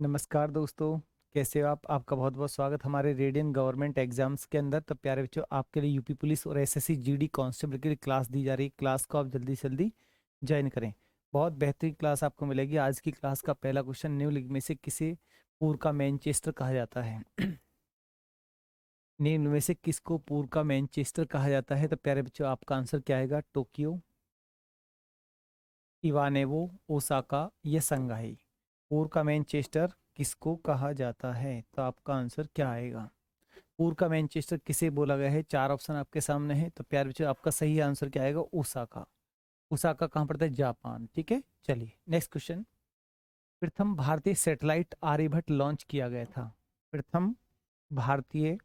नमस्कार दोस्तों। कैसे हो आप? आपका बहुत बहुत स्वागत हमारे रेडियन गवर्नमेंट एग्जाम्स के अंदर। तो प्यारे बच्चों, आपके लिए यूपी पुलिस और एसएससी जीडी कांस्टेबल के लिए क्लास दी जा रही है। क्लास को आप जल्दी से जल्दी ज्वाइन करें। बहुत बेहतरीन क्लास आपको मिलेगी। आज की क्लास का पहला क्वेश्चन, निम्नलिखित में से किसे पूर्व का मैनचेस्टर कहा जाता है? निम्न में से किसको पूर्व का मैनचेस्टर कहा जाता है? तो प्यारे बच्चों, आपका आंसर क्या आएगा? टोक्यो, इवानेवो, ओसाका या संघाई? पूर्व का मैनचेस्टर किसको कहा जाता है? तो आपका आंसर क्या आएगा? पूर्व का मैनचेस्टर किसे बोला गया है? चार ऑप्शन आपके सामने है। तो प्यारे बच्चों, आपका सही आंसर क्या आएगा? ओसाका। ओसाका कहाँ पड़ता है? जापान। ठीक है, चलिए नेक्स्ट क्वेश्चन। प्रथम भारतीय सैटेलाइट आर्यभट्ट लॉन्च किया गया था। प्रथम भारतीय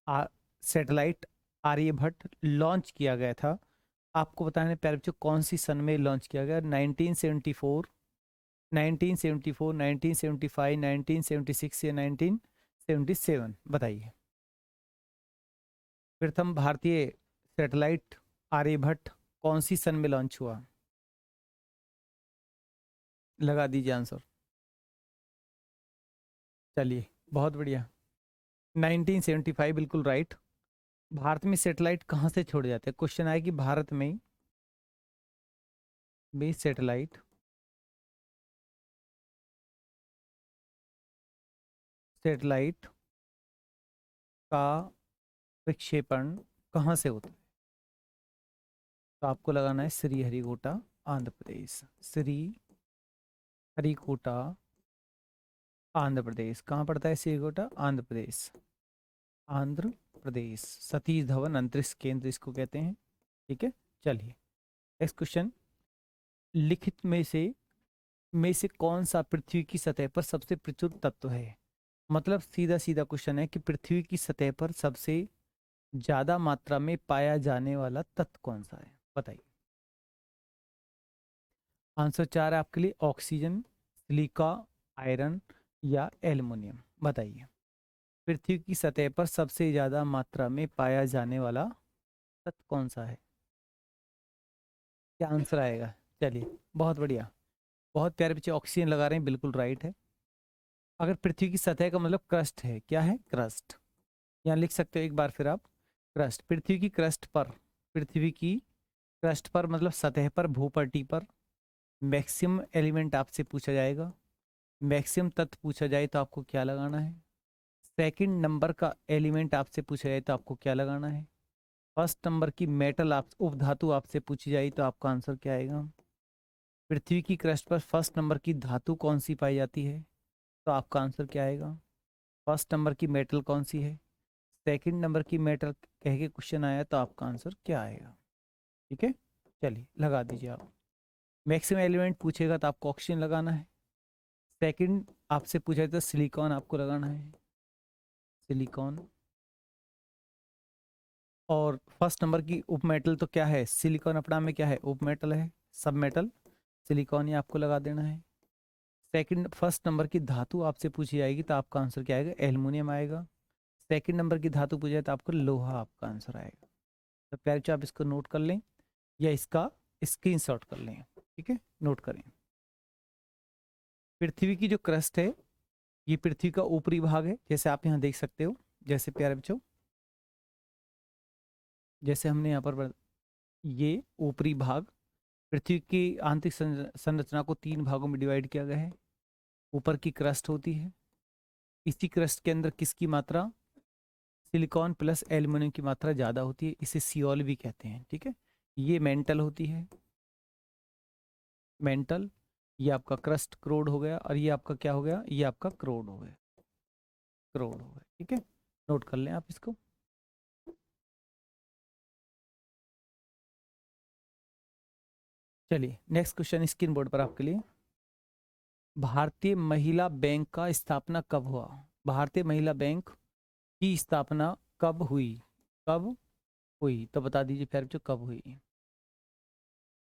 आ- सैटेलाइट आर्यभट्ट लॉन्च किया गया था। आपको बताना है प्यारे बच्चों, कौन सी सन में लॉन्च किया गया? 1974, 1974, 1975, 1976 या 1977? बताइए। प्रथम भारतीय सैटेलाइट आर्यभट्ट कौन सी सन में लॉन्च हुआ? लगा दीजिए आंसर। चलिए, बहुत बढ़िया। 1975 बिल्कुल राइट। भारत में सैटेलाइट कहाँ से छोड़े जाते हैं? क्वेश्चन आया कि भारत में भी सैटेलाइट का विक्षेपण कहाँ से होता है? तो आपको लगाना है श्रीहरिकोटा, आंध्र प्रदेश। श्री हरिकोटा, आंध्र प्रदेश। कहाँ पड़ता है श्रीहरिकोटा? आंध्र प्रदेश। आंध्र प्रदेश। सतीश धवन अंतरिक्ष केंद्र इसको कहते हैं। ठीक है, चलिए नेक्स्ट क्वेश्चन। लिखित में से कौन सा पृथ्वी की सतह पर सबसे प्रचुर तत्व है? मतलब सीधा सीधा क्वेश्चन है कि पृथ्वी की सतह पर सबसे ज्यादा मात्रा में पाया जाने वाला तत्व कौन सा है? बताइए। आंसर चार है आपके लिए, ऑक्सीजन, सिलिका, आयरन या एल्युमिनियम। बताइए, पृथ्वी की सतह पर सबसे ज्यादा मात्रा में पाया जाने वाला तत्व कौन सा है? क्या आंसर आएगा? चलिए, बहुत बढ़िया। बहुत प्यारे बच्चे ऑक्सीजन लगा रहे हैं, बिल्कुल राइट है। अगर पृथ्वी की सतह का मतलब क्रस्ट है, क्या है? क्रस्ट। यहाँ लिख सकते हो एक बार फिर आप। क्रस्ट, पृथ्वी की क्रस्ट पर, पृथ्वी की क्रस्ट पर मतलब सतह पर, भूपट्टी पर मैक्सिमम एलिमेंट आपसे पूछा जाएगा। मैक्सिमम तत्व पूछा जाए तो आपको क्या लगाना है? सेकंड नंबर का एलिमेंट आपसे पूछा जाए तो आपको क्या लगाना है? फर्स्ट नंबर की मेटल आप उपधातु आपसे पूछी जाए तो आपका आंसर क्या आएगा? पृथ्वी की क्रस्ट पर फर्स्ट नंबर की धातु कौन सी पाई जाती है? तो आपका आंसर क्या आएगा? फर्स्ट नंबर की मेटल कौन सी है? सेकंड नंबर की मेटल कह के क्वेश्चन आया तो आपका आंसर क्या आएगा? ठीक है, चलिए लगा दीजिए आप। मैक्सिमम एलिमेंट पूछेगा तो आपको ऑक्सीजन लगाना है। सेकंड आपसे पूछा तो सिलिकॉन आपको लगाना है, सिलिकॉन। और फर्स्ट नंबर की उप मेटल तो क्या है? सिलिकॉन अपना में क्या है? उप मेटल है, सब मेटल। सिलिकॉन ही आपको लगा देना है। सेकंड फर्स्ट नंबर की धातु आपसे पूछी जाएगी तो आपका आंसर क्या आएगा? एल्युमिनियम आएगा। सेकंड नंबर की धातु पूछे तो आपको लोहा आपका आंसर आएगा। तो प्यारे बच्चों, आप इसको नोट कर लें या इसका स्क्रीनशॉट कर लें। ठीक है, नोट करें। पृथ्वी की जो क्रस्ट है, ये पृथ्वी का ऊपरी भाग है, जैसे आप यहाँ देख सकते हो। जैसे प्यारे बच्चों, जैसे हमने यहाँ पर ये ऊपरी भाग, पृथ्वी की आंतरिक संरचना को तीन भागों में डिवाइड किया गया है। ऊपर की क्रस्ट होती है, इसी क्रस्ट के अंदर किसकी मात्रा? सिलिकॉन प्लस एल्युमिनियम की मात्रा ज़्यादा होती है, इसे सियोल भी कहते हैं। ठीक है, ये मेंटल होती है, मेंटल। ये आपका क्रस्ट क्रोड हो गया, और ये आपका क्या हो गया? ये आपका क्रोड हो गया, क्रोड हो गया। ठीक है, नोट कर लें आप इसको। चलिए नेक्स्ट क्वेश्चन स्क्रीन बोर्ड पर आपके लिए। भारतीय महिला बैंक का स्थापना कब हुआ? भारतीय महिला बैंक की स्थापना कब हुई? कब हुई तो बता दीजिए फिर बच्चों, कब हुई?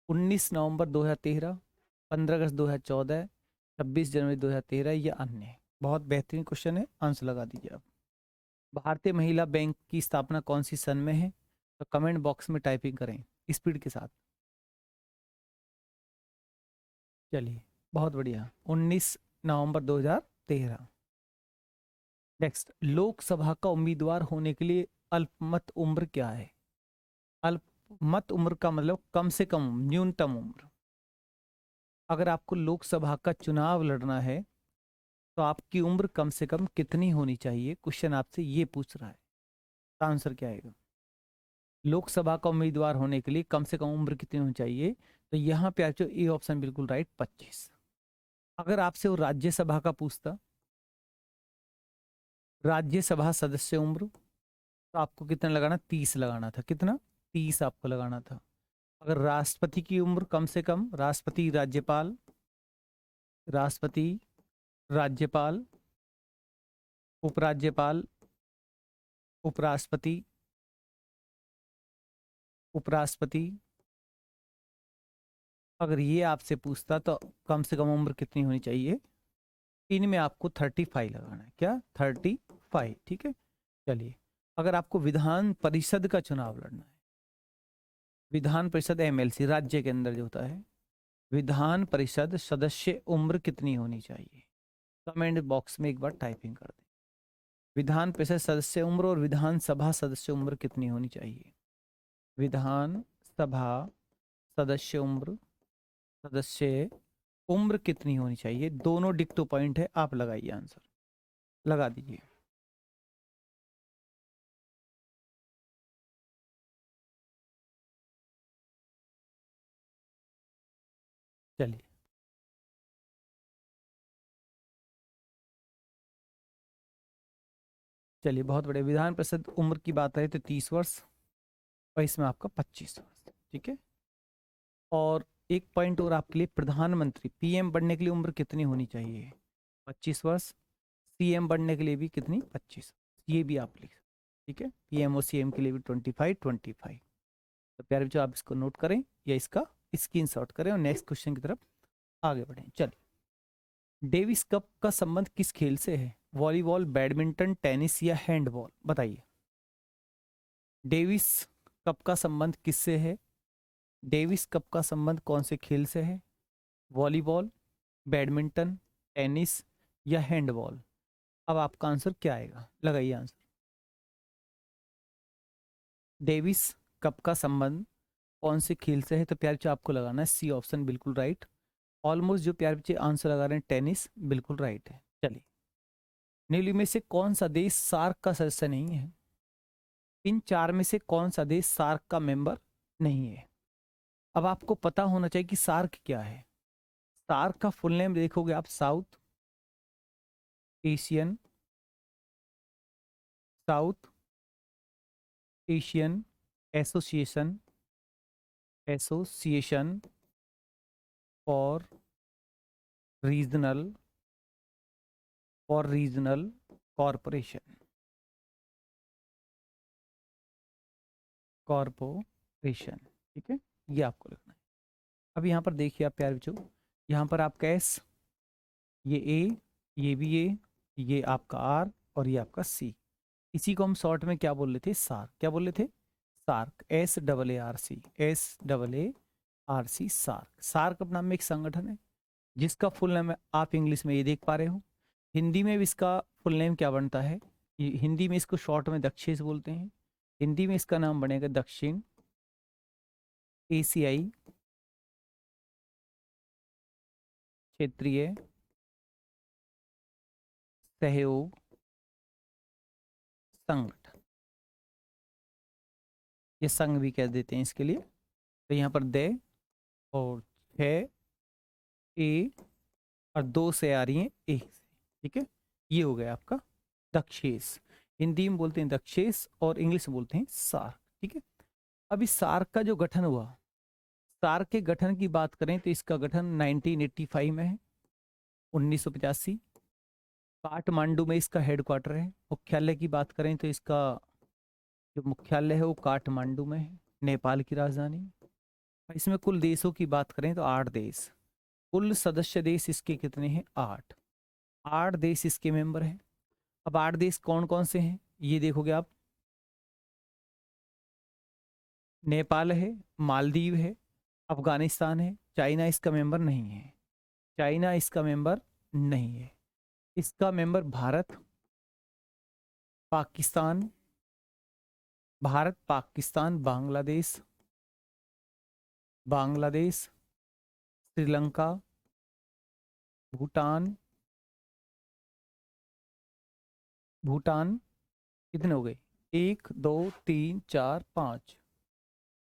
19 नवंबर 2013, 15 अगस्त 2014, 26 जनवरी 2013 या अन्य? बहुत बेहतरीन क्वेश्चन है, आंसर लगा दीजिए आप। भारतीय महिला बैंक की स्थापना कौन सी सन में है? तो कमेंट बॉक्स में टाइपिंग करें स्पीड के साथ। चलिए, बहुत बढ़िया, 19 नवंबर 2013। 13। नेक्स्ट, लोकसभा का उम्मीदवार होने के लिए अल्पमत उम्र क्या है? अल्पमत उम्र का मतलब कम से कम, न्यूनतम उम्र। अगर आपको लोकसभा का चुनाव लड़ना है तो आपकी उम्र कम से कम कितनी होनी चाहिए? क्वेश्चन आपसे ये पूछ रहा है, तो आंसर क्या आएगा? लोकसभा का उम्मीदवार होने के लिए कम से कम उम्र कितनी होनी चाहिए? तो यहाँ पे आप जो ए ऑप्शन बिल्कुल राइट, 25। अगर आपसे वो राज्यसभा का पूछता, राज्यसभा सदस्य उम्र, तो आपको कितना लगाना? 30 लगाना था। कितना? 30 आपको लगाना था। अगर राष्ट्रपति की उम्र कम से कम, राष्ट्रपति राज्यपाल, राष्ट्रपति राज्यपाल उपराज्यपाल उपराष्ट्रपति उपराष्ट्रपति, अगर ये आपसे पूछता तो कम से कम उम्र कितनी होनी चाहिए? इनमें आपको 35 लगाना है। क्या? 35। ठीक है, चलिए। अगर आपको विधान परिषद का चुनाव लड़ना है, विधान परिषद एमएलसी राज्य के अंदर जो होता है, विधान परिषद सदस्य उम्र कितनी होनी चाहिए? कमेंट बॉक्स में एक बार टाइपिंग कर दें। विधान परिषद सदस्य उम्र और विधानसभा सदस्य उम्र कितनी होनी चाहिए? विधान सभा सदस्य उम्र, सदस्य उम्र कितनी होनी चाहिए? दोनों डिक्टो पॉइंट है, आप लगाइए आंसर, लगा दीजिए। चलिए, चलिए, बहुत बढ़िया। विधान परिषद उम्र की बात है तो 30 वर्ष, और इसमें आपका 25 वर्ष। ठीक है, और एक पॉइंट और आपके लिए, प्रधानमंत्री पीएम बनने के लिए उम्र कितनी होनी चाहिए? 25 वर्ष। सीएम बनने के लिए भी कितनी? 25। ये भी आप लिख, ठीक है, पीएम और सीएम के लिए भी 25 25। तो प्यारे बच्चों, आप इसको नोट करें या इसका स्क्रीनशॉट करें और नेक्स्ट क्वेश्चन की तरफ आगे बढ़ें। चलिए, डेविस कप का संबंध किस खेल से है? वॉलीबॉल, बैडमिंटन, टेनिस या हैंडबॉल? बताइए। डेविस कप का संबंध किससे है? डेविस कप का संबंध कौन से खेल से है? वॉलीबॉल, बैडमिंटन, टेनिस या हैंडबॉल? अब आपका आंसर क्या आएगा? लगाइए आंसर। डेविस कप का संबंध कौन से खेल से है? तो प्यारे बच्चे आपको लगाना है सी ऑप्शन, बिल्कुल राइट। ऑलमोस्ट जो प्यारे बच्चे आंसर लगा रहे हैं टेनिस, बिल्कुल राइट है। चलिए, निम्न में से कौन सा देश सार्क का सदस्य नहीं है? इन चार में से कौन सा देश सार्क का मेंबर नहीं है? अब आपको पता होना चाहिए कि सार्क क्या है। सार्क का फुल नेम देखोगे आप, south Asian, south Asian association, association for regional, for regional corporation, corporation. ठीक है, ये आपको लिखना है। अब यहाँ पर देखिए आप प्यारे बच्चों, यहाँ पर आपका एस, ये ए, ये भी ए, ये आपका आर और ये आपका सी। इसी को हम शॉर्ट में क्या बोल रहे थे? सार्क। क्या बोल रहे थे? SAARC, S double A R C, S double A R C, SAARC. SAARC अपना में एक संगठन है जिसका फुल नेम आप इंग्लिश में ये देख पा रहे हो। हिंदी में भी इसका फुल नेम क्या बनता है? हिंदी में इसको शॉर्ट में दक्षिण बोलते हैं। हिंदी में इसका नाम बनेगा दक्षिण एशियाई क्षेत्रीय सहयोग संगठन, ये संघ भी कह देते हैं इसके लिए। तो यहाँ पर दे और छः ए और दो से आ रही है ए से। ठीक है, ये हो गया आपका दक्षेश। हिंदी में बोलते हैं दक्षेश और इंग्लिश में बोलते हैं सार्क। ठीक है, अभी सार्क का जो गठन हुआ, सार्क के गठन की बात करें तो इसका गठन 1985 में है, 1985। काठमांडू में इसका हेडक्वार्टर है। मुख्यालय की बात करें तो इसका जो मुख्यालय है वो काठमांडू में है, नेपाल की राजधानी। इसमें कुल देशों की बात करें तो 8 देश, कुल सदस्य देश इसके कितने हैं? 8। 8 देश इसके मेंबर हैं। अब 8 देश कौन कौन से हैं ये देखोगे आप। नेपाल है, मालदीव है, अफगानिस्तान है, चाइना इसका मेंबर नहीं है। चाइना इसका मेंबर नहीं है। इसका मेंबर भारत, पाकिस्तान, भारत, पाकिस्तान, बांग्लादेश, बांग्लादेश, श्रीलंका, भूटान, भूटान, कितने हो गए? 1 2 3 4 5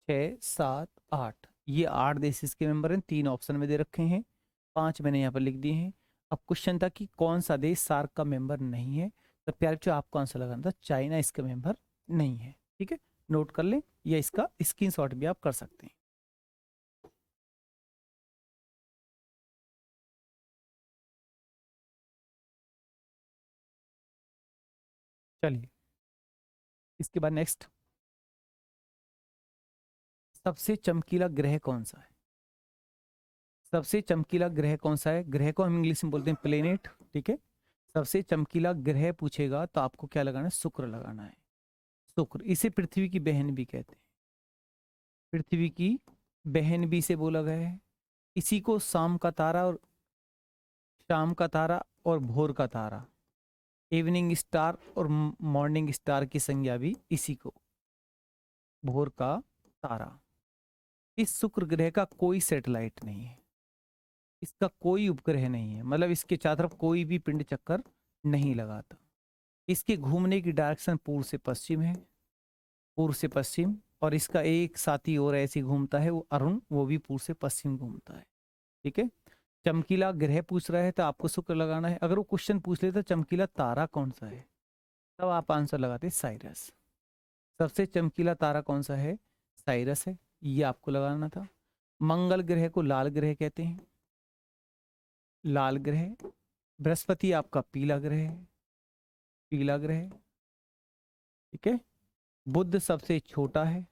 6 7 8, ये 8 देश इसके मेंबर हैं। 3 ऑप्शन में दे रखे हैं, 5 मैंने यहाँ पर लिख दिए हैं। अब क्वेश्चन था कि कौन सा देश सार्क का मेंबर नहीं है, तो प्यारे बच्चों आपको आंसर लगाना था चाइना इसका मेंबर नहीं है। ठीक है, नोट कर लें, या इसका स्क्रीनशॉट भी आप कर सकते हैं। चलिए इसके बाद नेक्स्ट, सबसे चमकीला ग्रह कौन सा है? सबसे चमकीला ग्रह कौन सा है? ग्रह को हम इंग्लिश में बोलते हैं प्लेनेट। ठीक है, सबसे चमकीला ग्रह पूछेगा तो आपको क्या लगाना है? शुक्र लगाना है। शुक्र, इसे पृथ्वी की बहन भी कहते हैं, पृथ्वी की बहन भी से बोला गया है। इसी को शाम का तारा और शाम का तारा और भोर का तारा, इवनिंग स्टार और मॉर्निंग स्टार की संज्ञा भी इसी को, भोर का तारा। इस शुक्र ग्रह का कोई सैटेलाइट नहीं है, इसका कोई उपग्रह नहीं है, मतलब इसके चारों तरफ कोई भी पिंड चक्कर नहीं लगाता। इसके घूमने की डायरेक्शन पूर्व से पश्चिम है, पूर्व से पश्चिम। और इसका एक साथी और ऐसे घूमता है, वो अरुण, वो भी पूर्व से पश्चिम घूमता है। ठीक है, चमकीला ग्रह पूछ रहा है तो आपको शुक्र लगाना है। अगर वो क्वेश्चन पूछ लेता चमकीला तारा कौन सा है, तब आप आंसर लगाते साइरस। सबसे चमकीला तारा कौन सा है? साइरस है, ये आपको लगाना था। मंगल ग्रह को लाल ग्रह कहते हैं, लाल ग्रह। बृहस्पति आपका पीला ग्रह है, पीला ग्रह। ठीक है, बुध सबसे छोटा है,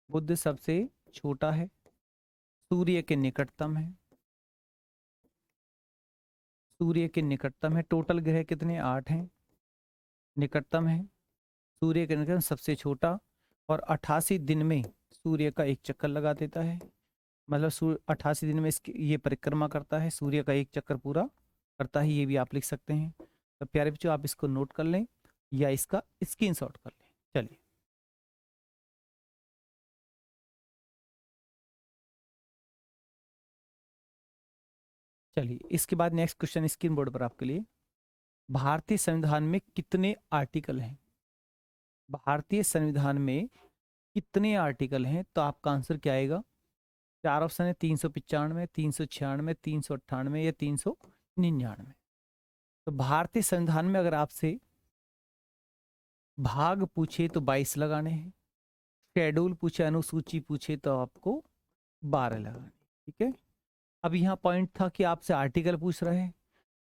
बुध सबसे छोटा है, सूर्य के निकटतम है, सूर्य के निकटतम है। टोटल ग्रह कितने? 8 हैं, निकटतम है, सूर्य के निकटतम, सबसे छोटा। और 88 दिन में सूर्य का एक चक्कर लगा देता है, मतलब सूर्य 88 दिन में इसकी ये परिक्रमा करता है, सूर्य का एक चक्कर पूरा करता है, ये भी आप लिख सकते हैं। तो प्यारे बच्चों आप इसको नोट कर लें या इसका स्क्रीनशॉट कर लें। चलिए चलिए इसके बाद नेक्स्ट क्वेश्चन स्क्रीन बोर्ड पर आपके लिए। भारतीय संविधान में कितने आर्टिकल हैं? भारतीय संविधान में कितने आर्टिकल हैं? तो आपका आंसर क्या आएगा? 4 ऑप्शन है, 395, 396, 398 या 399। तो भारतीय संविधान में अगर आपसे भाग पूछे तो 22 लगाने हैं, शेड्यूल पूछे, अनुसूची पूछे तो आपको 12 लगाने। ठीक है, अब यहाँ पॉइंट था कि आपसे आर्टिकल पूछ रहे हैं,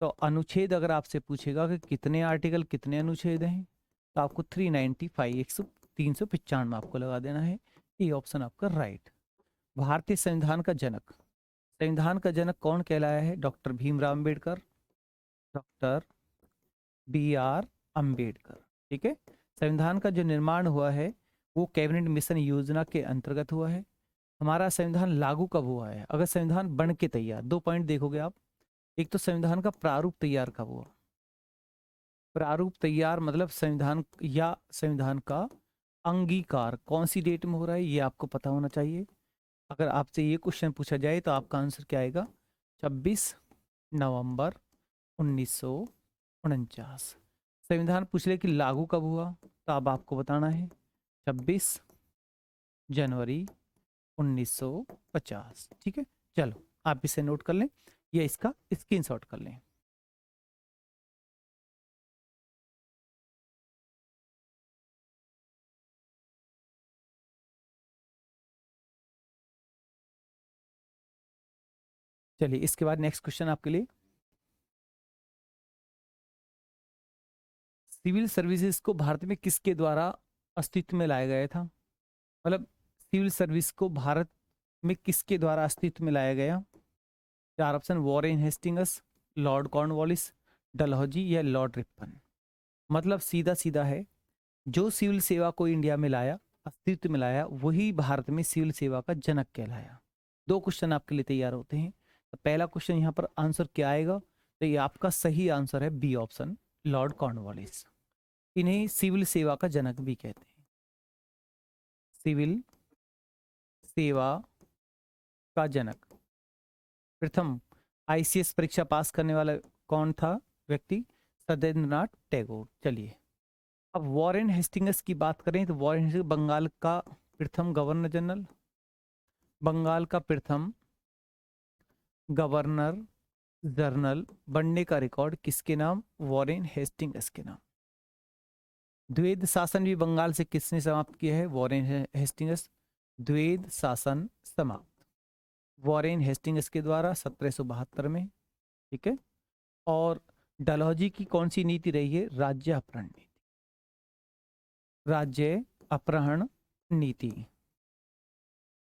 तो अनुच्छेद अगर आपसे पूछेगा कि कितने आर्टिकल कितने अनुच्छेद हैं, तो आपको 395 395 आपको लगा देना है। ये ऑप्शन आपका राइट। भारतीय संविधान का जनक, संविधान का जनक कौन कहलाया है? Doctor Bhimrao Ambedkar, doctor BR Ambedkar. ठीक है, संविधान का जो निर्माण हुआ है वो कैबिनेट मिशन योजना के अंतर्गत हुआ है। हमारा संविधान लागू कब हुआ है? अगर संविधान बन के तैयार, 2 पॉइंट देखोगे आप। एक तो संविधान का प्रारूप तैयार कब हुआ? प्रारूप तैयार मतलब संविधान या संविधान का अंगीकार कौन सी डेट में हो रहा है, ये आपको पता होना चाहिए। अगर आपसे ये क्वेश्चन पूछा जाए तो आपका आंसर क्या आएगा? 26 नवंबर 1949। संविधान पूछ ले कि लागू कब हुआ, तो अब आपको बताना है 26 जनवरी 1950। ठीक है, चलो आप इसे नोट कर लें या इसका स्क्रीनशॉट कर लें। चलिए इसके बाद नेक्स्ट क्वेश्चन आपके लिए। सिविल सर्विसेज को भारत में किसके द्वारा अस्तित्व में लाया गया था? मतलब सिविल सर्विस को भारत में किसके द्वारा अस्तित्व में लाया गया? 4 option, Warren Hastings, Lord Cornwallis, Dalhousie या लॉर्ड रिपन। मतलब सीधा सीधा है, जो सिविल सेवा को इंडिया में लाया, अस्तित्व में लाया, वही भारत में सिविल सेवा का जनक कहलाया। 2 क्वेश्चन आपके लिए तैयार होते हैं। तो पहला क्वेश्चन यहाँ पर आंसर क्या आएगा? तो ये आपका सही आंसर है बी ऑप्शन, लॉर्ड कॉर्नवालिस। इन्हें सिविल सेवा का जनक भी कहते हैं। सिविल सेवा का जनक। प्रथम आईसीएस परीक्षा पास करने वाला कौन था व्यक्ति? सत्येंद्रनाथ टैगोर। चलिए, अब वॉरेन हेस्टिंग्स की बात करें तो वॉरेन हेस्टिंग्स बंगाल का प्रथम गवर्नर जनरल, बंगाल का प्रथम गवर्नर जनरल बनने का रिकॉर्ड किसके नाम? वॉरेन हेस्टिंग्स के नाम। द्वैध शासन भी बंगाल से किसने समाप्त किया है? Warren Hastings. द्वैध शासन समाप्त वॉरेन हेस्टिंग्स के द्वारा 1772 में। ठीक है। और डलहौजी की कौन सी नीति रही है? राज्य अपहरण नीति। राज्य अपहरण नीति।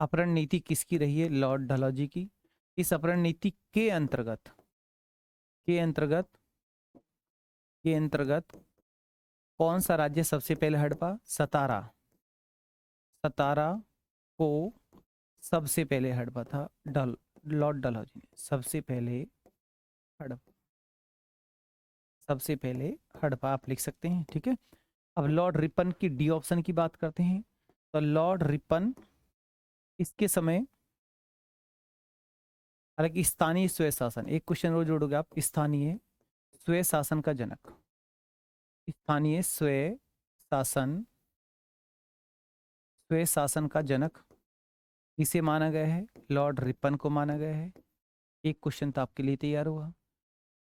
अपहरण नीति किसकी रही है? लॉर्ड डलहौजी की। इस अपहरण नीति के अंतर्गत के अंतर्गत के अंतर्गत कौन सा राज्य सबसे पहले हड़पा? सतारा। सतारा को सबसे पहले हड़पा था लॉर्ड डलहौजी ने। सबसे पहले हड़पा आप लिख सकते हैं। ठीक है। अब लॉर्ड रिपन की डी ऑप्शन की बात करते हैं तो लॉर्ड रिपन इसके समय, हालांकि स्थानीय स्वय शासन, एक क्वेश्चन रोज जोड़ोगे आप, स्थानीय स्वय शासन का जनक। स्थानीय स्वय शासन का जनक इसे माना गया है? लॉर्ड रिपन को माना गया है। एक क्वेश्चन तो आपके लिए तैयार हुआ।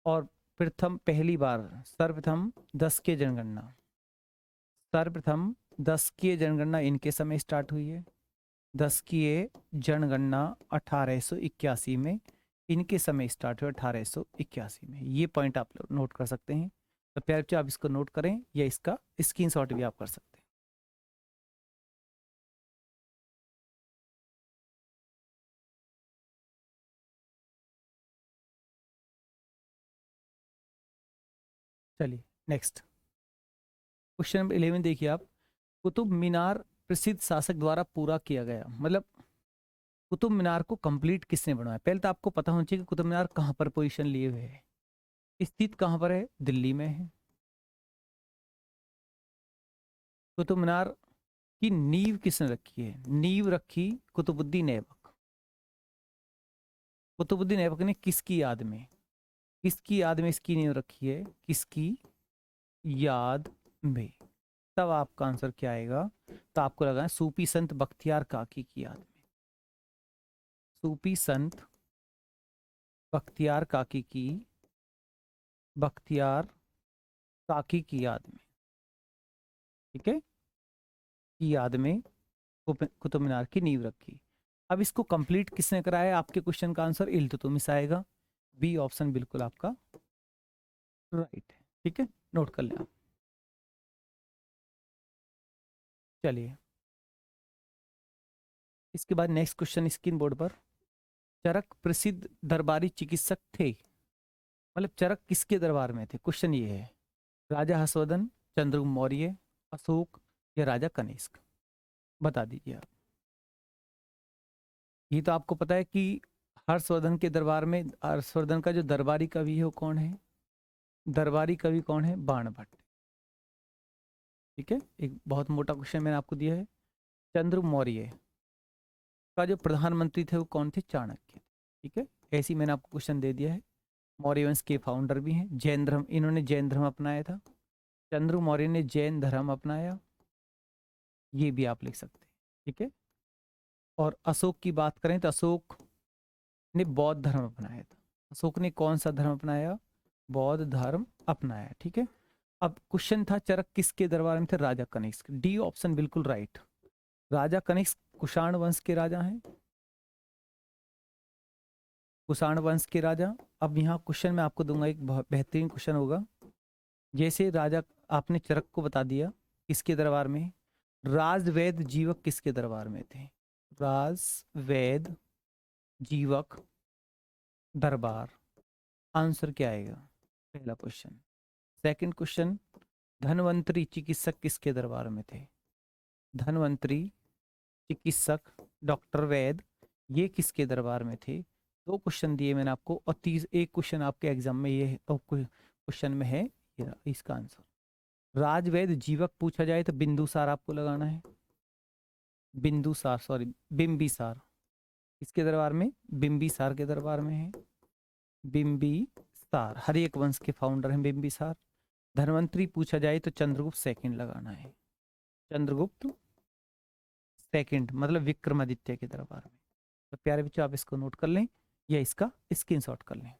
और पहली बार सर्वप्रथम 10 की जनगणना, सर्वप्रथम 10 की जनगणना इनके समय स्टार्ट हुई है। 10 की जनगणना 1881 में इनके समय स्टार्ट हुआ, 1881 में। ये पॉइंट आप नोट कर सकते हैं। तो प्यारे बच्चों, आप इसको नोट करें या इसका स्क्रीनशॉट भी आप कर सकते हैं। चलिए नेक्स्ट क्वेश्चन नंबर 11 देखिए आप। कुतुब मीनार प्रसिद्ध शासक द्वारा पूरा किया गया, मतलब कुतुब मीनार को कंप्लीट किसने बनवाया? पहले तो आपको पता होना चाहिए कि कुतुब मीनार कहाँ पर पोजीशन लिए हुए है, स्थित कहाँ पर है? दिल्ली में है। कुतुब मीनार की नींव किसने रखी है? नींव रखी कुतुबुद्दीन ऐबक। कुतुबुद्दीन ऐबक ने किसकी याद में, किसकी याद में इसकी नींव रखी है? किसकी याद में? तब आपका आंसर क्या आएगा? तो आपको लगा है सूफी संत बख्तियार काकी की याद में। सूफी संत बख्तियार काकी की, बख्तियार काकी की याद में। ठीक है, की याद में कुतुब मीनार की नींव रखी। अब इसको कंप्लीट किसने कराया? आपके क्वेश्चन का आंसर इल्तुतमिश आएगा। बी ऑप्शन बिल्कुल आपका राइट है। ठीक है, नोट कर लें आप। चलिए, इसके बाद नेक्स्ट क्वेश्चन स्क्रीन बोर्ड पर। चरक प्रसिद्ध दरबारी चिकित्सक थे, मतलब चरक किसके दरबार में थे? क्वेश्चन ये है। राजा हर्षवर्धन, चंद्रगुप्त मौर्य, अशोक या राजा कनिष्क? बता दीजिए आप। ये तो आपको पता है कि हर्षवर्धन के दरबार में, हर्षवर्धन का जो दरबारी कवि है वो कौन है? दरबारी कवि कौन है? बाणभट्ट। ठीक है, एक बहुत मोटा क्वेश्चन मैंने आपको दिया है। चंद्रगुप्त मौर्य का जो प्रधानमंत्री थे वो कौन थे? चाणक्य। ठीक है, ऐसे ही मैंने आपको क्वेश्चन दे दिया है। मौर्य वंश के फाउंडर भी हैं। जैन धर्म, इन्होंने जैन धर्म अपनाया था। चंद्रगुप्त मौर्य ने जैन धर्म अपनाया, ये भी आप लिख सकते हैं। ठीक है, और अशोक की बात करें तो अशोक ने बौद्ध धर्म अपनाया था। अशोक ने कौन सा धर्म अपनाया? बौद्ध धर्म अपनाया। ठीक है, अब क्वेश्चन था चरक किसके दरबार में थे? राजा कनिष्क। डी ऑप्शन बिल्कुल राइट। राजा कनिष्क कुषाण वंश के राजा हैं, कुषाण वंश के राजा। अब यहाँ क्वेश्चन मैं आपको दूंगा, एक बहुत बेहतरीन क्वेश्चन होगा। जैसे राजा, आपने चरक को बता दिया किसके दरबार में, राजवैद जीवक किसके दरबार में थे? राजवैद जीवक दरबार। आंसर क्या आएगा? पहला क्वेश्चन। सेकंड क्वेश्चन, धनवंतरी चिकित्सक किसके दरबार में थे? धनवंतरी चिकित्सक डॉक्टर वैद, ये किसके दरबार में थे? 2 क्वेश्चन दिए मैंने आपको और 1 क्वेश्चन आपके एग्जाम में ये क्वेश्चन में है, ये रहा इसका आंसर। राजवैद जीवक पूछा जाए तो बिंदुसार आपको लगाना है, बिंदुसार सॉरी बिंबिसार, इसके दरबार में, बिंबिसार के दरबार में है, बिंबिसार हर्यक वंश के फाउंडर हैं बिंबिसार। धनवंतरी पूछा जाए तो चंद्रगुप्त सेकंड लगाना है, चंद्रगुप्त सेकंड मतलब विक्रमादित्य के दरबार में। तो प्यारे बच्चों आप इसको नोट कर लें या इसका स्क्रीनशॉट कर लें।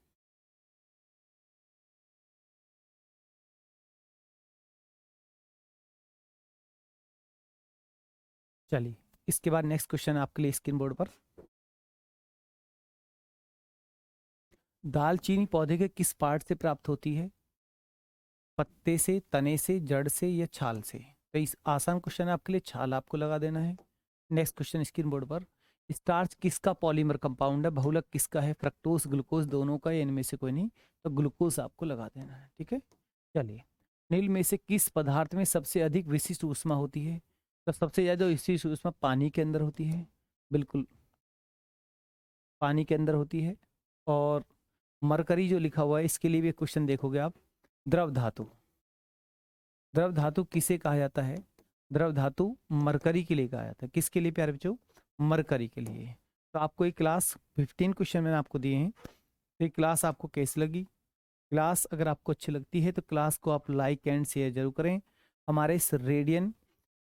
चलिए इसके बाद नेक्स्ट क्वेश्चन आपके लिए स्क्रीन बोर्ड पर। दालचीनी पौधे के किस पार्ट से प्राप्त होती है? पत्ते से, तने से, जड़ से या छाल से? तो इस आसान क्वेश्चन है आपके लिए, छाल आपको लगा देना है। नेक्स्ट क्वेश्चन स्क्रीन बोर्ड पर। स्टार्च किसका पॉलीमर कंपाउंड है? बहुलक किसका है? फ्रक्टोज, ग्लूकोज दोनों का या इनमें से कोई नहीं? तो ग्लूकोज आपको लगा देना है, ठीक है। चलिए नील में से किस पदार्थ में सबसे अधिक विशिष्ट ऊष्मा होती है? तो सबसे ज़्यादा विशिष्ट ऊष्मा पानी के अंदर होती है, बिल्कुल पानी के अंदर होती है। और मरकरी जो लिखा हुआ है इसके लिए भी क्वेश्चन देखोगे आप। द्रव धातु, द्रव धातु किसे कहा जाता है? द्रव धातु मरकरी के लिए कहा जाता है। किसके लिए प्यारे बच्चों? मरकरी के लिए। तो आपको एक क्लास 15 क्वेश्चन मैंने आपको दिए हैं। तो ये क्लास आपको कैसी लगी? क्लास अगर आपको अच्छी लगती है तो क्लास को आप लाइक एंड शेयर जरूर करें। हमारे इस radian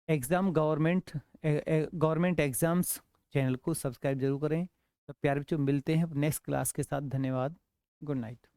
exam government exams channel को सब्सक्राइब जरूर करें। तो प्यारे बच्चों मिलते हैं नेक्स्ट क्लास के साथ। धन्यवाद, गुड नाइट।